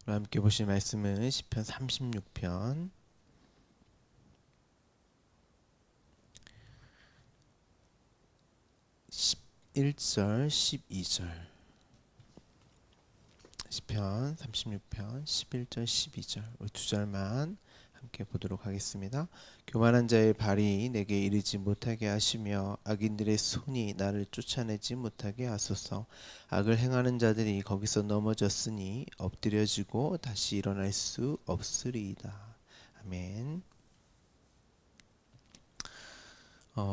오늘 함께 보실 말씀은 시편 36편 11절 12절. 시편 36편 11절 12절 우리 두 절만 함께 보도록 하겠습니다. 교만한 자의 발이 내게 이르지 못하게 하시며 악인들의 손이 나를 쫓아내지 못하게 하소서. 악을 행하는 자들이 거기서 넘어졌으니 엎드려지고 다시 일어날 수 없으리이다. 아멘.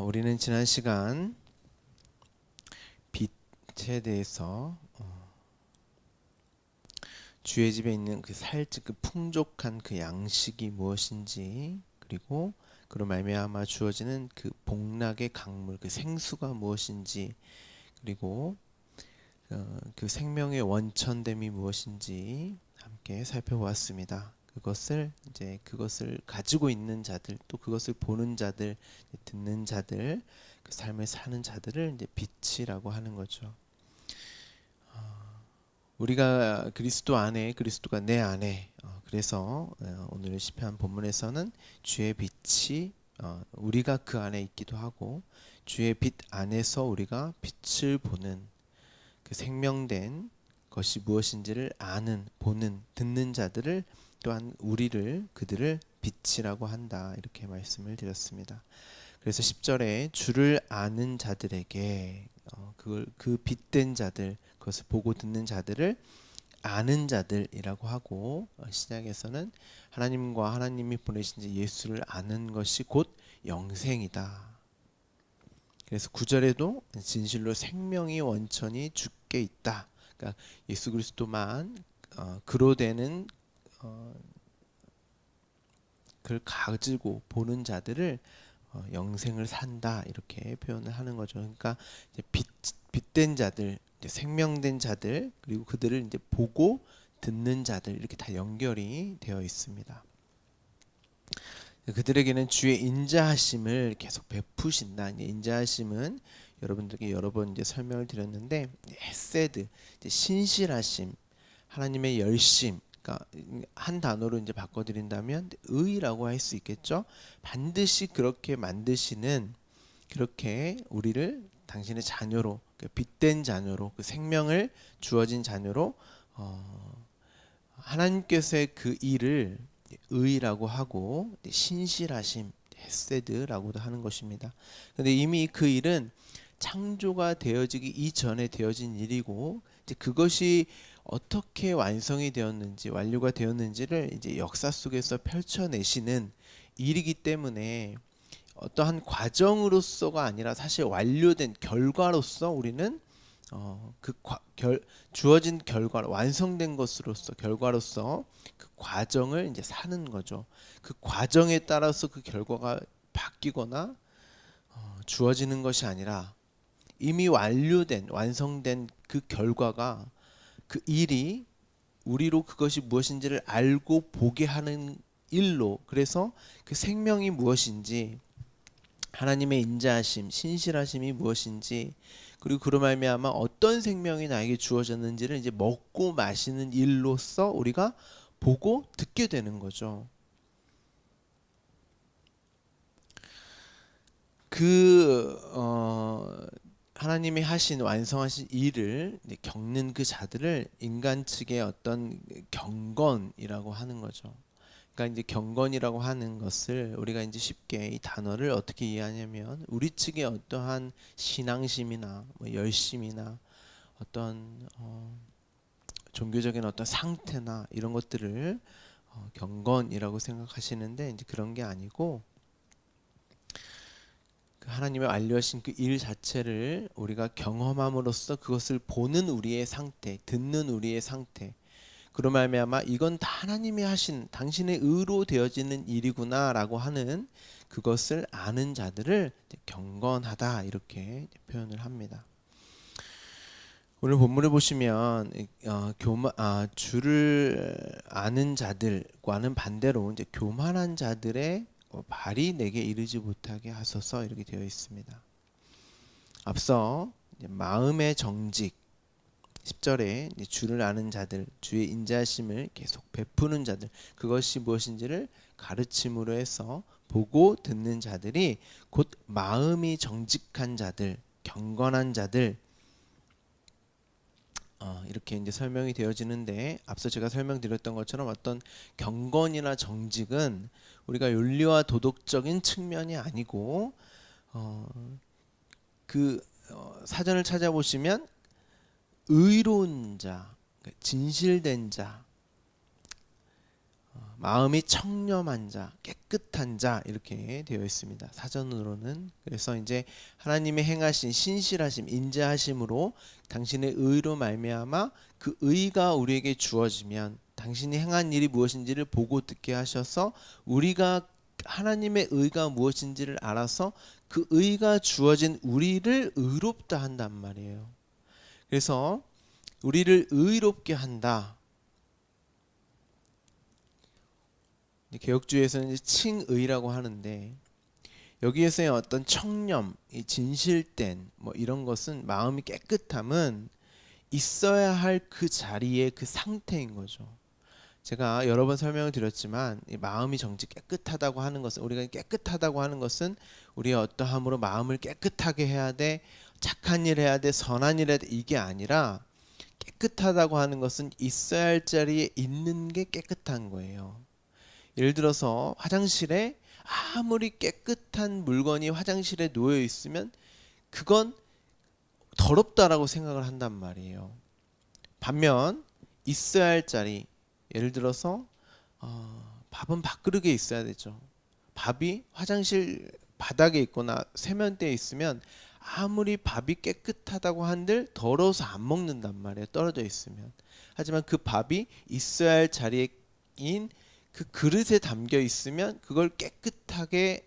우리는 지난 시간 빛에 대해서 주의 집에 있는 그 살짝 그 풍족한 그 양식이 무엇인지, 그리고 그로 말미암아 주어지는 그 복락의 강물 그 생수가 무엇인지, 그리고 그 생명의 원천됨이 무엇인지 함께 살펴보았습니다. 그것을 가지고 있는 자들, 또 그것을 보는 자들, 듣는 자들, 그 삶을 사는 자들을 이제 빛이라고 하는 거죠. 우리가 그리스도 안에, 그리스도가 내 안에. 그래서 오늘 시편 본문에서는 주의 빛이 우리가 그 안에 있기도 하고, 주의 빛 안에서 우리가 빛을 보는 그 생명된 것이 무엇인지를 아는, 보는, 듣는 자들을, 또한 그들을 빛이라고 한다, 이렇게 말씀을 드렸습니다. 그래서 10절에 주를 아는 자들에게 그 빛된 자들, 그것을 보고 듣는 자들을 아는 자들이라고 하고, 시작에서는 하나님과 하나님이 보내신 예수를 아는 것이 곧 영생이다. 그래서 9절에도 진실로 생명이 원천이 주께 있다. 그러니까 예수 그리스도만 그로 되는 그를 가지고 보는 자들을 영생을 산다, 이렇게 표현을 하는 거죠. 그러니까 이제 빛된 자들, 이제 생명된 자들, 그리고 그들을 이제 보고 듣는 자들, 이렇게 다 연결이 되어 있습니다. 그들에게는 주의 인자하심을 계속 베푸신다. 이제 인자하심은 여러분들께 여러 번 이제 설명을 드렸는데, 헤세드, 이제 신실하심, 하나님의 열심. 그러니까 한 단어로 이제 바꿔드린다면 의라고 할 수 있겠죠. 반드시 그렇게 만드시는, 그렇게 우리를 당신의 자녀로, 빛된 자녀로, 그 생명을 주어진 자녀로 하나님께서의 그 일을 의라고 하고, 신실하심, 헤세드라고도 하는 것입니다. 그런데 이미 그 일은 창조가 되어지기 이전에 되어진 일이고, 이제 그것이 어떻게 완성이 되었는지, 완료가 되었는지를 이제 역사 속에서 펼쳐내시는 일이기 때문에, 어떠한 과정으로서가 아니라 사실 완료된 결과로서 우리는 주어진 결과, 완성된 것으로서, 결과로서 그 과정을 이제 사는 거죠. 그 과정에 따라서 그 결과가 바뀌거나 주어지는 것이 아니라, 이미 완료된, 완성된 그 결과가, 그 일이 우리로 그것이 무엇인지를 알고 보게 하는 일로, 그래서 그 생명이 무엇인지, 하나님의 인자하심, 신실하심이 무엇인지, 그리고 그로 말미암아 어떤 생명이 나에게 주어졌는지를 이제 먹고 마시는 일로서 우리가 보고 듣게 되는 거죠. 그 하나님이 하신, 완성하신 일을 겪는 그 자들을 인간 측의 어떤 경건이라고 하는 거죠. 그러니까 이제 경건이라고 하는 것을 우리가 이제 쉽게 이 단어를 어떻게 이해하냐면, 우리 측의 어떠한 신앙심이나 뭐 열심이나 어떤 종교적인 어떤 상태나 이런 것들을 경건이라고 생각하시는데, 이제 그런 게 아니고, 그 하나님의 완료하신 그 일 자체를 우리가 경험함으로써 그것을 보는 우리의 상태, 듣는 우리의 상태, 그로 말미암아 이건 다 하나님이 하신 당신의 의로 되어지는 일이구나라고 하는 그것을 아는 자들을 경건하다, 이렇게 표현을 합니다. 오늘 본문을 보시면 주를 아는 자들과는 반대로 이제 교만한 자들의 발이 내게 이르지 못하게 하소서, 이렇게 되어 있습니다. 앞서 이제 마음의 정직, 10절에 주를 아는 자들, 주의 인자하심을 계속 베푸는 자들, 그것이 무엇인지를 가르침으로 해서 보고 듣는 자들이 곧 마음이 정직한 자들, 경건한 자들, 이렇게 이제 설명이 되어지는데, 앞서 제가 설명드렸던 것처럼 어떤 경건이나 정직은 우리가 윤리와 도덕적인 측면이 아니고 사전을 찾아보시면 의로운 자, 진실된 자, 마음이 청렴한 자, 깨끗한 자, 이렇게 되어 있습니다. 사전으로는. 그래서 이제 하나님의 행하신 신실하심, 인자하심으로 당신의 의로 말미암아 그 의가 우리에게 주어지면, 당신이 행한 일이 무엇인지를 보고 듣게 하셔서 우리가 하나님의 의가 무엇인지를 알아서 그 의가 주어진 우리를 의롭다 한단 말이에요. 그래서 우리를 의롭게 한다. 개혁주의에서는 칭의라고 하는데, 여기에서의 어떤 청렴, 진실된 이런 것은, 마음이 깨끗함은 있어야 할 그 자리의 그 상태인 거죠. 제가 여러 번 설명을 드렸지만, 이 마음이 정직 깨끗하다고 하는 것은, 우리가 깨끗하다고 하는 것은 우리의 어떠함으로 마음을 깨끗하게 해야 돼, 착한 일 해야 돼, 선한 일 해야 돼, 이게 아니라, 깨끗하다고 하는 것은 있어야 할 자리에 있는 게 깨끗한 거예요. 예를 들어서 화장실에 아무리 깨끗한 물건이 화장실에 놓여 있으면 그건 더럽다라고 생각을 한단 말이에요. 반면 있어야 할 자리, 예를 들어서 밥은 밥그릇에 있어야 되죠. 밥이 화장실 바닥에 있거나 세면대에 있으면 아무리 밥이 깨끗하다고 한들 더러워서 안 먹는단 말이에요. 떨어져 있으면. 하지만 그 밥이 있어야 할 자리인 그 그릇에 담겨 있으면 그걸 깨끗하게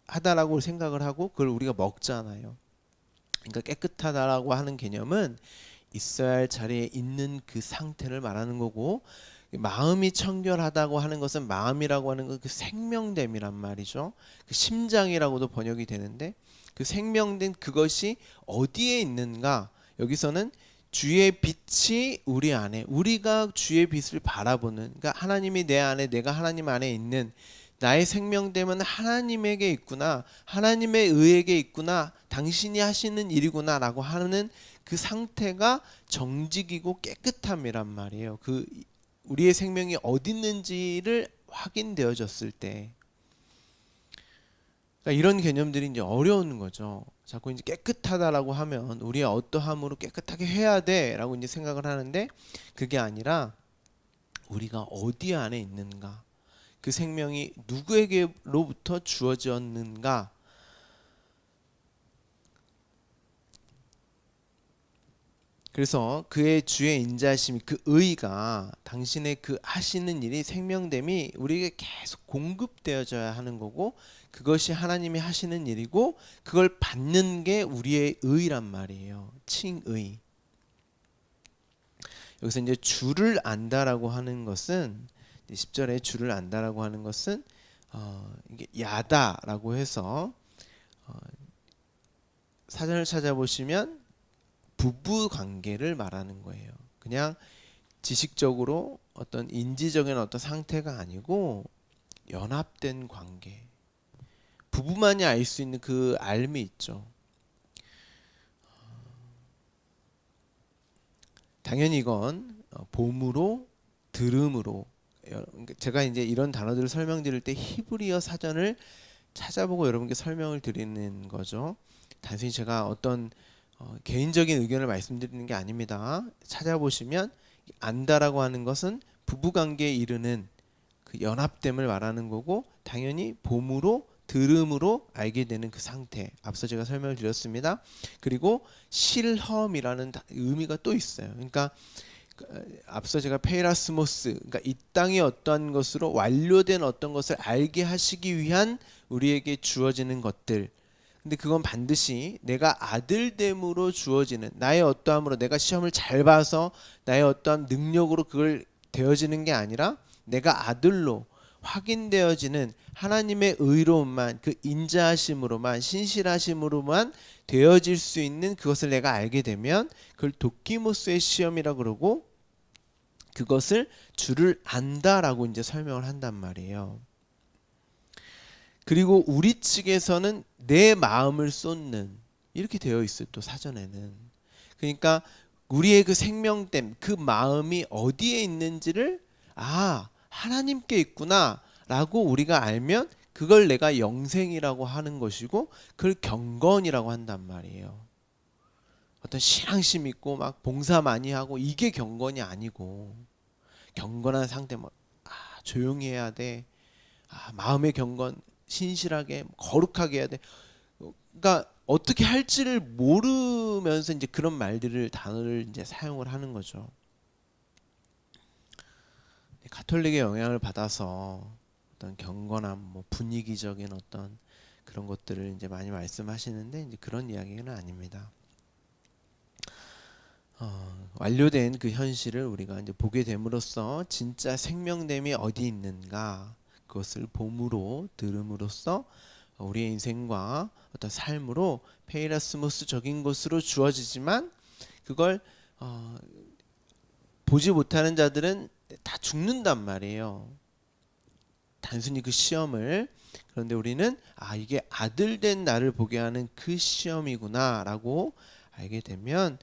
하다라고 생각을 하고 그걸 우리가 먹잖아요. 그러니까 깨끗하다라고 하는 개념은 있어야 할 자리에 있는 그 상태를 말하는 거고, 마음이 청결하다고 하는 것은, 마음이라고 하는 건 그 생명됨이란 말이죠. 그 심장이라고도 번역이 되는데, 그 생명된 그것이 어디에 있는가? 여기서는 주의 빛이 우리 안에, 우리가 주의 빛을 바라보는, 그러니까 하나님이 내 안에, 내가 하나님 안에 있는, 나의 생명됨은 하나님에게 있구나, 하나님의 의에게 있구나, 당신이 하시는 일이구나 라고 하는 그 상태가 정직이고 깨끗함이란 말이에요. 그 우리의 생명이 어디 있는지를 확인되어졌을 때, 그러니까 이런 개념들이 이제 어려운 거죠. 자꾸 이제 깨끗하다라고 하면 우리의 어떠함으로 깨끗하게 해야 돼라고 이제 생각을 하는데, 그게 아니라 우리가 어디 안에 있는가, 그 생명이 누구에게로부터 주어졌는가, 그래서 그의 주의 인자심이, 그 의가, 당신의 그 하시는 일이, 생명됨이 우리에게 계속 공급되어져야 하는 거고, 그것이 하나님이 하시는 일이고, 그걸 받는 게 우리의 의란 말이에요. 칭의. 여기서 이제 주를 안다라고 하는 것은, 10절에 주를 안다라고 하는 것은 이게 야다라고 해서 사전을 찾아보시면 부부 관계를 말하는 거예요. 그냥 지식적으로 어떤 인지적인 어떤 상태가 아니고 연합된 관계. 부부만이 알 수 있는 그 알미 있죠. 당연히 이건 봄으로, 들음으로, 제가 이제 이런 단어들을 설명드릴 때 히브리어 사전을 찾아보고 여러분께 설명을 드리는 거죠. 단순히 제가 어떤 개인적인 의견을 말씀드리는 게 아닙니다. 찾아보시면 안다라고 하는 것은 부부관계에 이르는 그 연합됨을 말하는 거고, 당연히 봄으로, 들음으로 알게 되는 그 상태, 앞서 제가 설명을 드렸습니다. 그리고 실험이라는 의미가 또 있어요. 그러니까 앞서 제가 페이라스모스, 그러니까 이 땅의 어떠한 것으로 완료된 어떤 것을 알게 하시기 위한 우리에게 주어지는 것들. 근데 그건 반드시 내가 아들됨으로 주어지는, 나의 어떠함으로, 내가 시험을 잘 봐서 나의 어떠한 능력으로 그걸 되어지는 게 아니라, 내가 아들로, 확인되어지는 하나님의 의로움만, 그 인자하심으로만, 신실하심으로만 되어질 수 있는 그것을 내가 알게 되면 그걸 도키모스의 시험이라고 그러고, 그것을 주를 안다라고 이제 설명을 한단 말이에요. 그리고 우리 측에서는 내 마음을 쏟는, 이렇게 되어 있어요. 또 사전에는. 그러니까 우리의 그 생명됨, 그 마음이 어디에 있는지를 하나님께 있구나 라고 우리가 알면 그걸 내가 영생이라고 하는 것이고, 그걸 경건이라고 한단 말이에요. 어떤 신앙심 있고 막 봉사 많이 하고 이게 경건이 아니고, 경건한 상태, 조용히 해야 돼, 마음의 경건, 신실하게 거룩하게 해야 돼. 그러니까 어떻게 할지를 모르면서 이제 그런 말들을, 단어를 이제 사용을 하는 거죠. 가톨릭의 영향을 받아서 어떤 경건함, 분위기적인 어떤 그런 것들을 이제 많이 말씀하시는데, 이제 그런 이야기는 아닙니다. 완료된 그 현실을 우리가 이제 보게 됨으로써 진짜 생명됨이 어디 있는가, 그것을 봄으로 들음으로써 우리의 인생과 어떤 삶으로 페이라스모스적인 것으로 주어지지만, 그걸 보지 못하는 자들은 다 죽는단 말이에요. 단순히 그 시험을. 그런데 우리는 이게 아들된 나를 보게 하는 그 시험이구나 라고 알게 되면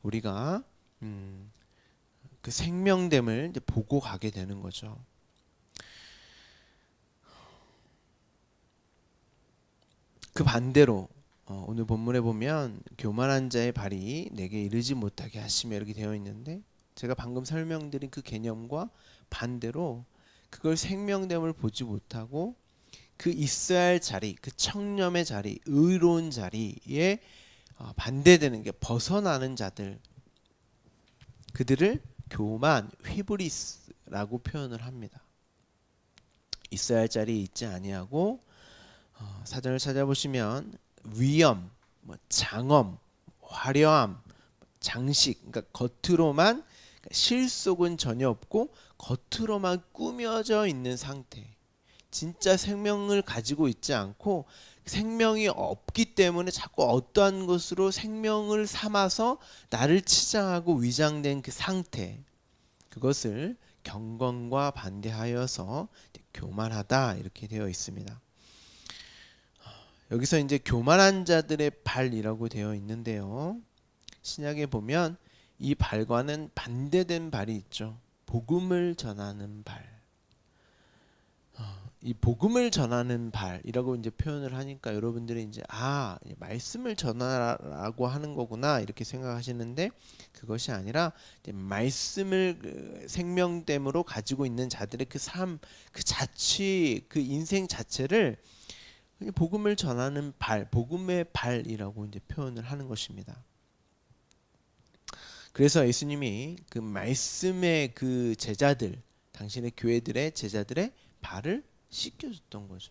우리가 그 생명됨을 이제 보고 가게 되는 거죠. 그 반대로 오늘 본문에 보면 교만한 자의 발이 내게 이르지 못하게 하시며 이렇게 되어 있는데, 제가 방금 설명드린 그 개념과 반대로 그걸 생명됨을 보지 못하고 그 있어야 할 자리, 그 청렴의 자리, 의로운 자리에 반대되는 게 벗어나는 자들, 그들을 교만, 휘브리스라고 표현을 합니다. 있어야 할 자리에 있지 아니하고, 사전을 찾아보시면 위엄, 장엄, 화려함, 장식, 그러니까 겉으로만, 실속은 전혀 없고 겉으로만 꾸며져 있는 상태, 진짜 생명을 가지고 있지 않고 생명이 없기 때문에 자꾸 어떠한 것으로 생명을 삼아서 나를 치장하고 위장된 그 상태, 그것을 경건과 반대하여서 교만하다 이렇게 되어 있습니다. 여기서 이제 교만한 자들의 발이라고 되어 있는데요, 신약에 보면 이 발과는 반대된 발이 있죠. 복음을 전하는 발. 이 복음을 전하는 발이라고 이제 표현을 하니까 여러분들이 이제 말씀을 전하라고 하는 거구나 이렇게 생각하시는데, 그것이 아니라 이제 말씀을 생명됨으로 가지고 있는 자들의 그 삶, 그 자취, 그 인생 자체를 복음을 전하는 발, 복음의 발이라고 이제 표현을 하는 것입니다. 그래서 예수님이 그 말씀의 그 제자들, 당신의 교회들의 제자들의 발을 씻겨줬던 거죠.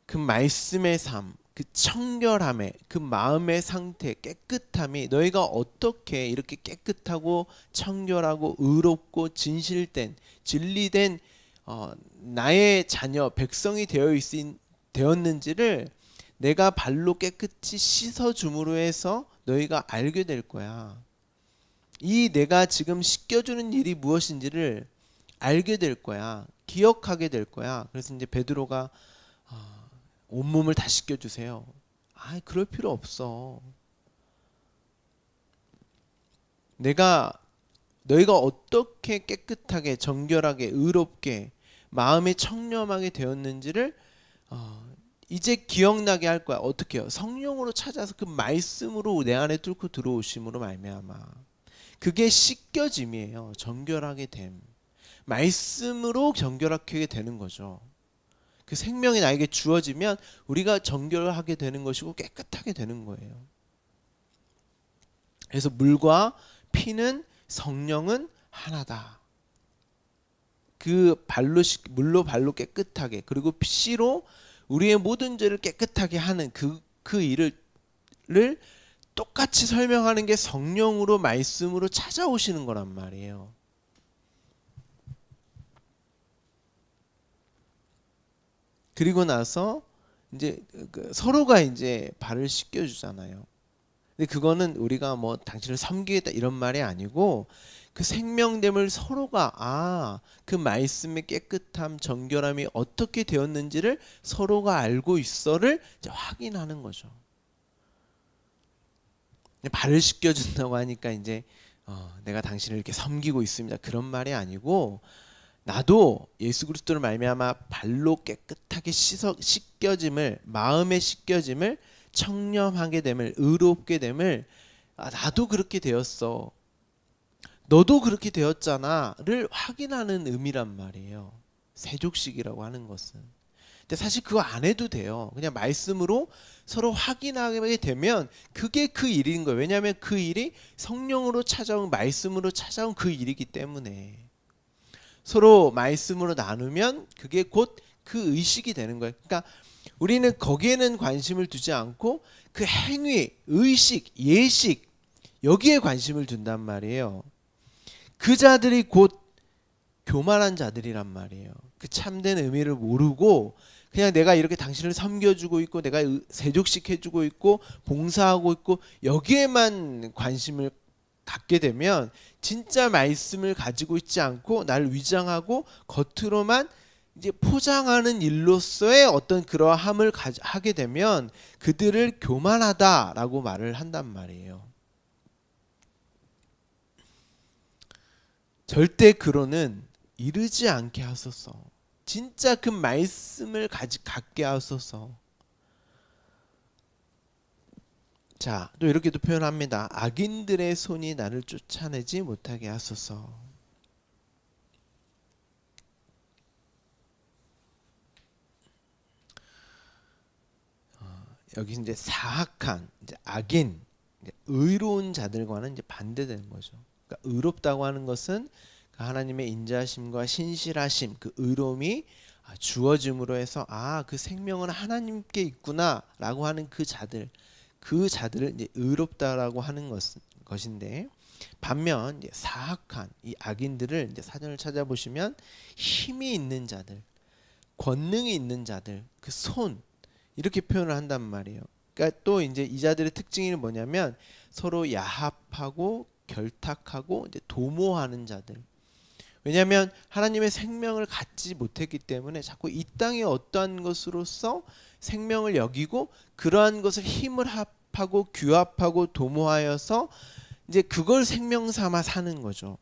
그 말씀의 삶, 그 청결함의, 그 마음의 상태, 깨끗함이, 너희가 어떻게 이렇게 깨끗하고 청결하고 의롭고 진실된, 진리된 나의 자녀, 백성이 되었는지를 내가 발로 깨끗이 씻어줌으로 해서 너희가 알게 될 거야. 이 내가 지금 씻겨주는 일이 무엇인지를 알게 될 거야. 기억하게 될 거야. 그래서 이제 베드로가 온몸을 다 씻겨주세요. 그럴 필요 없어. 너희가 어떻게 깨끗하게, 정결하게, 의롭게, 마음이 청렴하게 되었는지를 이제 기억나게 할 거야. 어떻게요? 성령으로 찾아서 그 말씀으로 내 안에 뚫고 들어오심으로 말미암아. 그게 씻겨짐이에요. 정결하게 됨. 말씀으로 정결하게 되는 거죠. 그 생명이 나에게 주어지면 우리가 정결하게 되는 것이고 깨끗하게 되는 거예요. 그래서 물과 피는, 성령은 하나다. 그 물로 발로 깨끗하게, 그리고 씨로 우리의 모든 죄를 깨끗하게 하는 그 일을 똑같이 설명하는 게 성령으로, 말씀으로 찾아오시는 거란 말이에요. 그리고 나서 이제 서로가 이제 발을 씻겨 주잖아요. 근데 그거는 우리가 뭐 당신을 섬기겠다 이런 말이 아니고 그 생명됨을 서로가 그 말씀의 깨끗함, 정결함이 어떻게 되었는지를 서로가 알고 있어를 이제 확인하는 거죠. 발을 씻겨준다고 하니까 이제 내가 당신을 이렇게 섬기고 있습니다. 그런 말이 아니고 나도 예수 그리스도를 말미암아 발로 깨끗하게 씻겨짐을 마음의 씻겨짐을 청렴하게 됨을 의롭게 됨을 나도 그렇게 되었어. 너도 그렇게 되었잖아를 확인하는 의미란 말이에요. 세족식이라고 하는 것은. 근데 사실 그거 안 해도 돼요. 그냥 말씀으로 서로 확인하게 되면 그게 그 일인 거예요. 왜냐하면 그 일이 성령으로 찾아온 말씀으로 찾아온 그 일이기 때문에 서로 말씀으로 나누면 그게 곧 그 의식이 되는 거예요. 그러니까 우리는 거기에는 관심을 두지 않고 그 행위, 의식, 예식 여기에 관심을 둔단 말이에요. 그 자들이 곧 교만한 자들이란 말이에요. 그 참된 의미를 모르고 그냥 내가 이렇게 당신을 섬겨주고 있고 내가 세족시켜주고 있고 봉사하고 있고 여기에만 관심을 갖게 되면 진짜 말씀을 가지고 있지 않고 나를 위장하고 겉으로만 이제 포장하는 일로서의 어떤 그러함을 하게 되면 그들을 교만하다라고 말을 한단 말이에요. 절대 그로는 이르지 않게 하소서. 진짜 그 말씀을 갖게 하소서. 자, 또 이렇게도 표현합니다. 악인들의 손이 나를 쫓아내지 못하게 하소서. 여기 이제 사악한, 이제 악인, 이제 의로운 자들과는 이제 반대되는 거죠. 그러니까 의롭다고 하는 것은 하나님의 인자하심과 신실하심, 그 의로움이 주어짐으로 해서 그 생명은 하나님께 있구나라고 하는 그 자들을 이제 의롭다라고 하는 것인데 반면 이제 사악한 이 악인들을 이제 사전을 찾아보시면 힘이 있는 자들, 권능이 있는 자들, 그 손 이렇게 표현을 한단 말이에요. 그러니까 또 이제 이 자들의 특징이 뭐냐면 서로 야합하고 결탁하고 이제 도모하는 자들. 왜냐하면 하나님의 생명을 갖지 못했기 때문에 자꾸 이 땅의 어떠한 것으로서 생명을 여기고 그러한 것을 힘을 합하고 규합하고 도모하여서 이제 그걸 생명 삼아 사는 거죠.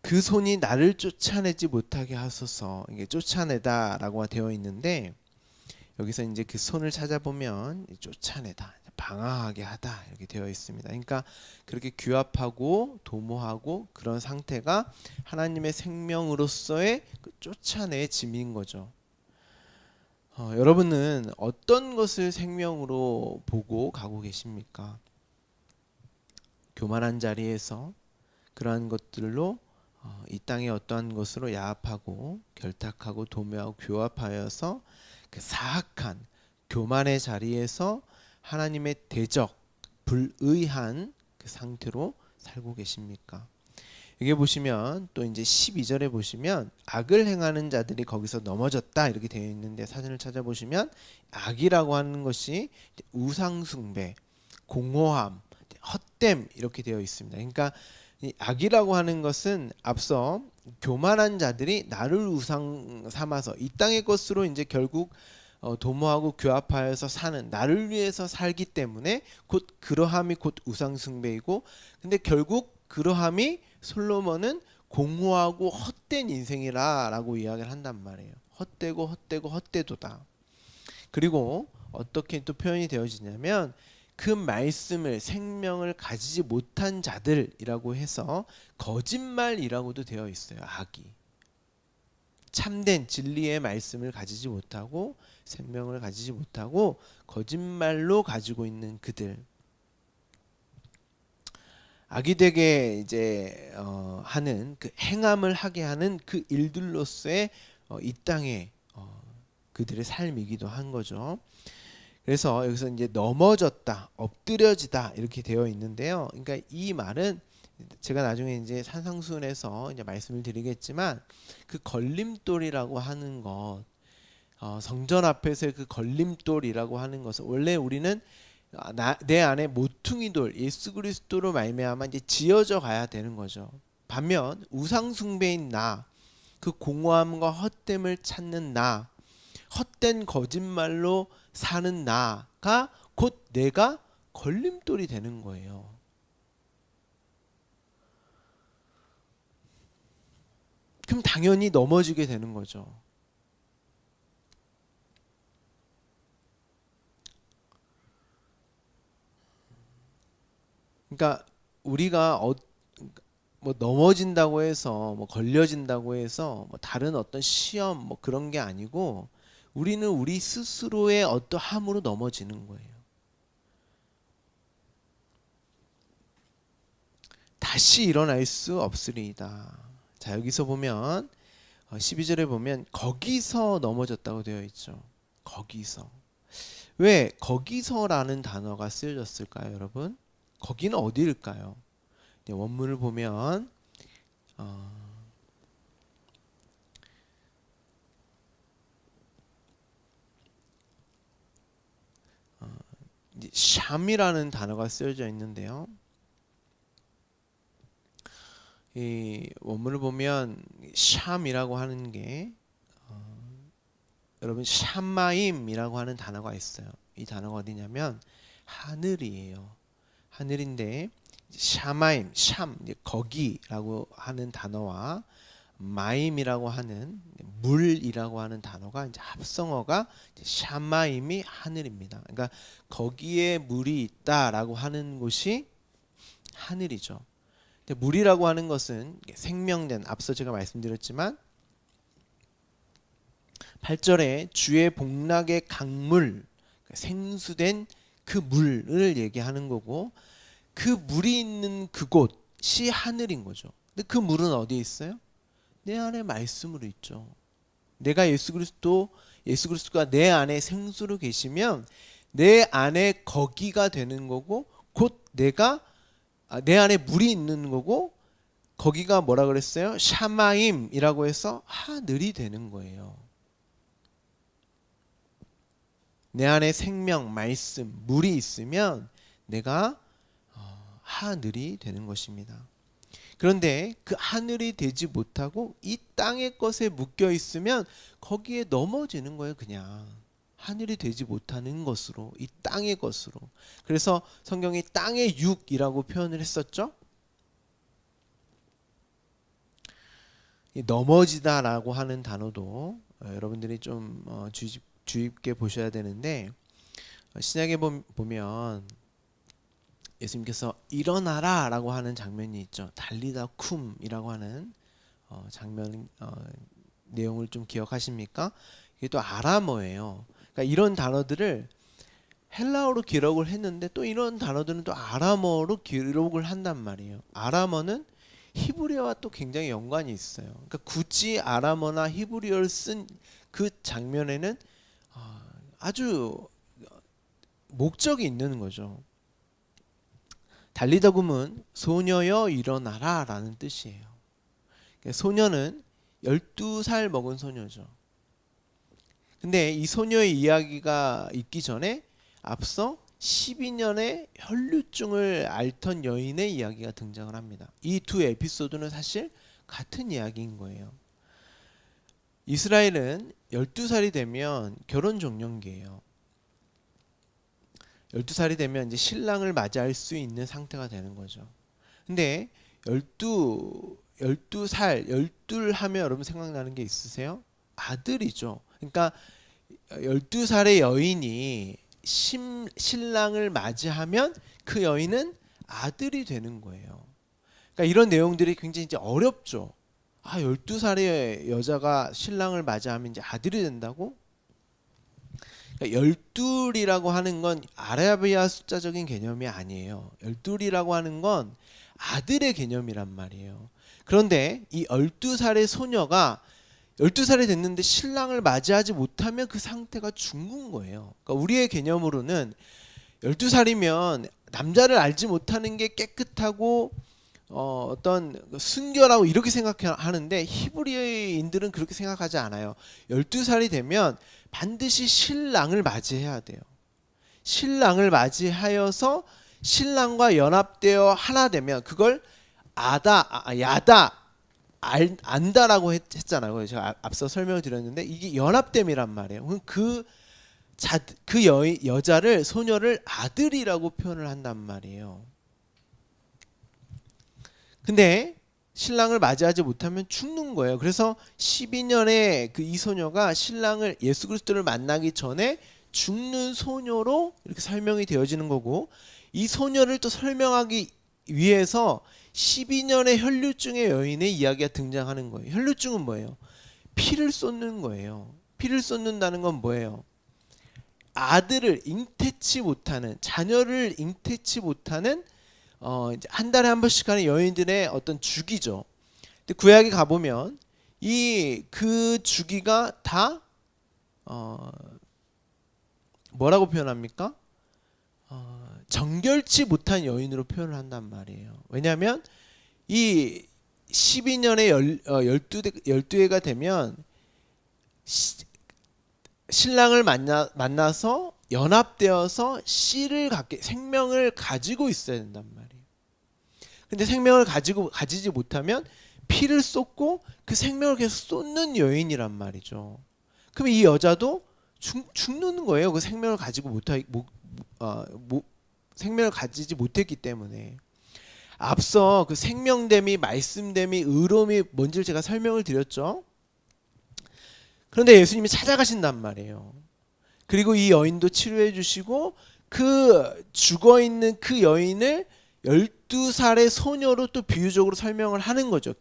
그 손이 나를 쫓아내지 못하게 하소서. 이게 쫓아내다라고 되어 있는데 여기서 이제 그 손을 찾아보면 쫓아내다, 방황하게 하다 이렇게 되어 있습니다. 그러니까 그렇게 규합하고 도모하고 그런 상태가 하나님의 생명으로서의 그 쫓아내짐인 거죠. 여러분은 어떤 것을 생명으로 보고 가고 계십니까? 교만한 자리에서 그러한 것들로 이 땅의 어떠한 것으로 야합하고 결탁하고 도모하고 교합하여서 그 사악한 교만의 자리에서 하나님의 대적 불의한 그 상태로 살고 계십니까? 여기 보시면 또 이제 12절에 보시면 악을 행하는 자들이 거기서 넘어졌다 이렇게 되어 있는데 사전을 찾아보시면 악이라고 하는 것이 우상 숭배, 공허함, 헛됨 이렇게 되어 있습니다. 그러니까 이 악이라고 하는 것은 앞서 교만한 자들이 나를 우상 삼아서 이 땅의 것으로 이제 결국 도모하고 교합하여서 사는 나를 위해서 살기 때문에 곧 그러함이 곧 우상 숭배이고 근데 결국 그러함이 솔로몬은 공허하고 헛된 인생이라라고 이야기를 한단 말이에요. 헛되고 헛되고 헛되도다. 그리고 어떻게 또 표현이 되어지냐면 그 말씀을 생명을 가지지 못한 자들이라고 해서 거짓말이라고도 되어 있어요. 악이 참된 진리의 말씀을 가지지 못하고 생명을 가지지 못하고 거짓말로 가지고 있는 그들 악이 되게 이제 하는 그 행함을 하게 하는 그 일들로서의 이 땅의 그들의 삶이기도 한 거죠. 그래서 여기서 이제 넘어졌다, 엎드려지다 이렇게 되어 있는데요. 그러니까 이 말은 제가 나중에 이제 산상수훈에서 이제 말씀을 드리겠지만 그 걸림돌이라고 하는 것, 성전 앞에서의 그 걸림돌이라고 하는 것은 원래 우리는 내 안에 모퉁이돌 예수 그리스도로 말미암아 이제 지어져 가야 되는 거죠. 반면 우상 숭배인 나, 그 공허함과 헛됨을 찾는 나, 헛된 거짓말로 사는 나가 곧 내가 걸림돌이 되는 거예요. 그럼 당연히 넘어지게 되는 거죠. 그러니까 우리가 뭐 넘어진다고 해서 뭐 걸려진다고 해서 뭐 다른 어떤 시험 뭐 그런 게 아니고 우리는 우리 스스로의 어떠함으로 넘어지는 거예요. 다시 일어날 수 없으리이다. 자, 여기서 보면 12절에 보면 거기서 넘어졌다고 되어 있죠. 거기서. 왜 거기서라는 단어가 쓰여졌을까요, 여러분? 거기는 어디일까요? 원문을 보면 샴이라는 단어가 쓰여져 있는데요. 이 원문을 보면 샴이라고 하는 게 여러분 샴마임이라고 하는 단어가 있어요. 이 단어가 어디냐면 하늘이에요. 하늘인데 샤마임, 샴, 거기라고 하는 단어와 마임이라고 하는 물이라고 하는 단어가 이제 합성어가 샤마임이 하늘입니다. 그러니까 거기에 물이 있다라고 하는 곳이 하늘이죠. 근데 물이라고 하는 것은 생명된 앞서 제가 말씀드렸지만 8절에 주의 복락의 강물 생수된 그 물을 얘기하는 거고 그 물이 있는 그곳이 하늘인 거죠. 근데 그 물은 어디에 있어요? 내 안에 말씀으로 있죠. 내가 예수 그리스도가 내 안에 생수로 계시면 내 안에 거기가 되는 거고 곧 내가 내 안에 물이 있는 거고 거기가 뭐라 그랬어요? 샤마임이라고 해서 하늘이 되는 거예요. 내 안에 생명, 말씀, 물이 있으면 내가 하늘이 되는 것입니다. 그런데 그 하늘이 되지 못하고 이 땅의 것에 묶여 있으면 거기에 넘어지는 거예요. 그냥 하늘이 되지 못하는 것으로, 이 땅의 것으로. 그래서 성경이 땅의 육이라고 표현을 했었죠. 이 넘어지다라고 하는 단어도 여러분들이 좀 주의 깊게 보셔야 되는데 신약에 보면 예수님께서 일어나라 라고 하는 장면이 있죠. 달리다 쿰이라고 하는 장면 내용을 좀 기억하십니까? 이게 또 아람어예요. 그러니까 이런 단어들을 헬라어로 기록을 했는데 또 이런 단어들은 또 아람어로 기록을 한단 말이에요. 아람어는 히브리어와 또 굉장히 연관이 있어요. 그러니까 굳이 아람어나 히브리어를 쓴 그 장면에는 아주 목적이 있는 거죠. 달리다 굼은 소녀여 일어나라 라는 뜻이에요. 소녀는 12살 먹은 소녀죠. 근데 이 소녀의 이야기가 있기 전에 앞서 12년의 혈류증을 앓던 여인의 이야기가 등장을 합니다. 이 두 에피소드는 사실 같은 이야기인 거예요. 이스라엘은 12살이 되면 결혼 종령기예요. 12살이 되면 이제 신랑을 맞이할 수 있는 상태가 되는 거죠. 근데 12살, 12 하면 여러분 생각나는 게 있으세요? 아들이죠. 그러니까 12살의 여인이 신랑을 맞이하면 그 여인은 아들이 되는 거예요. 그러니까 이런 내용들이 굉장히 이제 어렵죠. 12살의 여자가 신랑을 맞이하면 이제 아들이 된다고? 그러니까 12이라고 하는 건 아라비아 숫자적인 개념이 아니에요. 12이라고 하는 건 아들의 개념이란 말이에요. 그런데 이 12살의 소녀가 12살이 됐는데 신랑을 맞이하지 못하면 그 상태가 죽는 거예요. 그러니까 우리의 개념으로는 12살이면 남자를 알지 못하는 게 깨끗하고 어떤 순결하고 이렇게 생각하는데 히브리인들은 그렇게 생각하지 않아요. 12살이 되면 반드시 신랑을 맞이해야 돼요. 신랑을 맞이하여서 신랑과 연합되어 하나 되면 그걸 야다 안다라고 했잖아요. 제가 앞서 설명을 드렸는데 이게 연합됨이란 말이에요. 그 여자를 소녀를 아들이라고 표현을 한단 말이에요. 근데 신랑을 맞이하지 못하면 죽는 거예요. 그래서 12년의 그 이 소녀가 신랑을 예수 그리스도를 만나기 전에 죽는 소녀로 이렇게 설명이 되어지는 거고, 이 소녀를 또 설명하기 위해서 12년의 혈류증의 여인의 이야기가 등장하는 거예요. 혈류증은 뭐예요? 피를 쏟는 거예요. 피를 쏟는다는 건 뭐예요? 아들을 잉태치 못하는, 자녀를 잉태치 못하는 이제 한 달에 한 번씩 하는 여인들의 어떤 주기죠. 근데 구약에 가보면 그 주기가 다 뭐라고 표현합니까? 정결치 못한 여인으로 표현을 한단 말이에요. 왜냐하면 이 12년에 12회가 되면 신랑을 만나서 연합되어서 씨를 생명을 가지고 있어야 된단 말이에요. 근데 생명을 가지지 못하면 피를 쏟고 그 생명을 계속 쏟는 여인이란 말이죠. 그럼 이 여자도 죽는 거예요. 그 생명을 가지고 생명을 가지지 못했기 때문에. 앞서 그 생명됨이, 말씀됨이, 의로움이 뭔지를 제가 설명을 드렸죠. 그런데 예수님이 찾아가신단 말이에요. 그리고 이 여인도 치료해 주시고 그 죽어있는 그 여인을 12살의 소녀로 또 비유적으로 설명을 하는 거죠.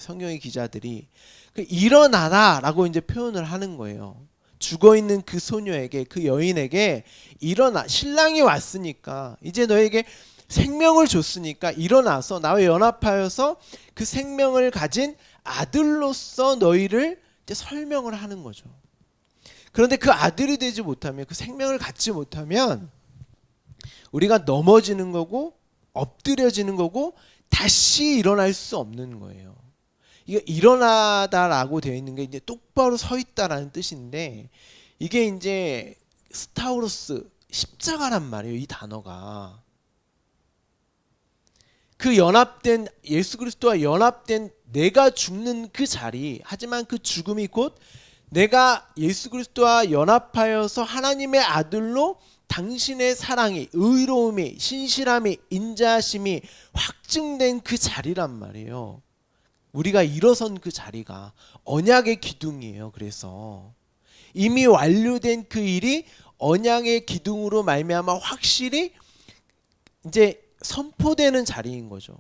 성경의 기자들이 일어나라 라고 이제 표현을 하는 거예요. 죽어있는 그 소녀에게, 그 여인에게 일어나, 신랑이 왔으니까 이제 너에게 생명을 줬으니까 일어나서 나와 연합하여서 그 생명을 가진 아들로서 너희를 이제 설명을 하는 거죠. 그런데 그 아들이 되지 못하면, 그 생명을 갖지 못하면 우리가 넘어지는 거고 엎드려지는 거고 다시 일어날 수 없는 거예요. 이게 일어나다라고 되어 있는 게 이제 똑바로 서 있다라는 뜻인데, 이게 이제 스타우로스 십자가란 말이에요. 이 단어가 그 연합된 예수 그리스도와 연합된 내가 죽는 그 자리, 하지만 그 죽음이 곧 내가 예수 그리스도와 연합하여서 하나님의 아들로 당신의 사랑이, 의로움이, 신실함이, 인자하심이 확증된 그 자리란 말이에요. 우리가 일어선 그 자리가 언약의 기둥이에요. 그래서 이미 완료된 그 일이 언약의 기둥으로 말미암아 확실히 이제 선포되는 자리인 거죠.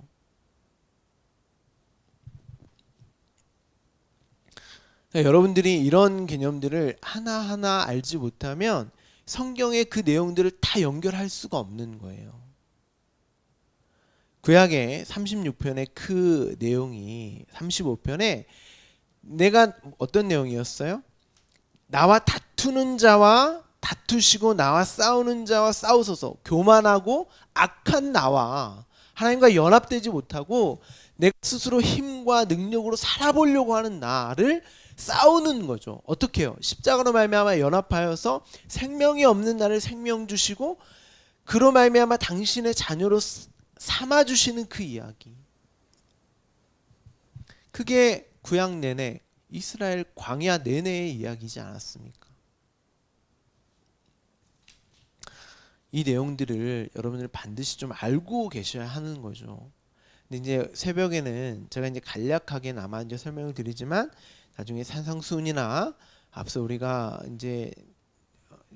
그러니까 여러분들이 이런 개념들을 하나하나 알지 못하면 성경의 그 내용들을 다 연결할 수가 없는 거예요. 구약의 36편의 그 내용이 35편에 내가 어떤 내용이었어요? 나와 다투는 자와 다투시고 나와 싸우는 자와 싸우소서. 교만하고 악한 나와 하나님과 연합되지 못하고 내가 스스로 힘과 능력으로 살아보려고 하는 나를 싸우는 거죠. 어떻게 해요? 십자가로 말미암아 연합하여서 생명이 없는 나를 생명 주시고 그로 말미암아 당신의 자녀로 삼아주시는 그 이야기. 그게 구약 내내, 이스라엘 광야 내내의 이야기지 않았습니까? 이 내용들을 여러분들 반드시 좀 알고 계셔야 하는 거죠. 근데 이제 새벽에는 제가 이제 간략하게나마 이제 설명을 드리지만 나중에 산상수훈이나 앞서 우리가 이제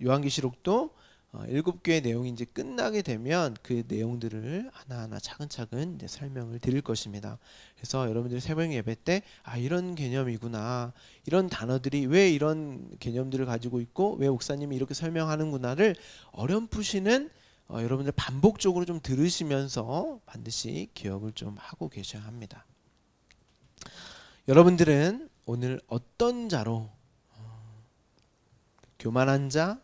요한계시록도 7개의 내용이 이제 끝나게 되면 그 내용들을 하나하나 차근차근 이제 설명을 드릴 것입니다. 그래서 여러분들 새벽 예배 때 이런 개념이구나, 이런 단어들이 왜 이런 개념들을 가지고 있고 왜 목사님이 이렇게 설명하는구나를 어렴풋이는 여러분들 반복적으로 좀 들으시면서 반드시 기억을 좀 하고 계셔야 합니다. 여러분들은 오늘 어떤 자로 교만한 자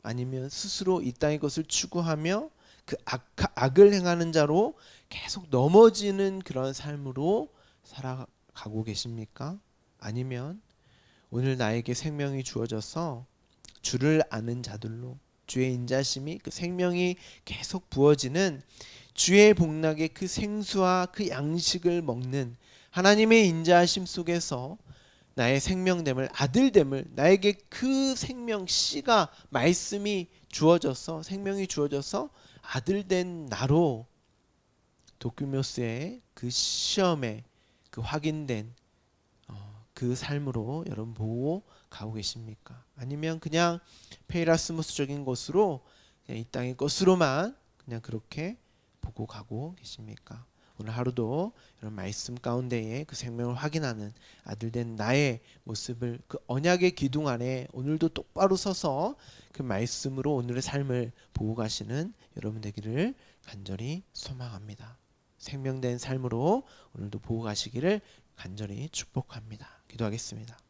아니면 스스로 이 땅의 것을 추구하며 그 악을 행하는 자로 계속 넘어지는 그런 삶으로 살아가고 계십니까? 아니면 오늘 나에게 생명이 주어져서 주를 아는 자들로 주의 인자심이 그 생명이 계속 부어지는 주의 복락의 그 생수와 그 양식을 먹는 하나님의 인자하심 속에서 나의 생명됨을 아들됨을 나에게 그 생명 씨가 말씀이 주어져서 생명이 주어져서 아들된 나로 도큐모스의 그 시험에 그 확인된 그 삶으로 여러분 보고 가고 계십니까? 아니면 그냥 페이라스모스적인 것으로 그냥 이 땅의 것으로만 그냥 그렇게 보고 가고 계십니까? 오늘 하루도 이런 말씀 가운데에 그 생명을 확인하는 아들된 나의 모습을 그 언약의 기둥 안에 오늘도 똑바로 서서 그 말씀으로 오늘의 삶을 보고 가시는 여러분 되기를 간절히 소망합니다. 생명된 삶으로 오늘도 보고 가시기를 간절히 축복합니다. 기도하겠습니다.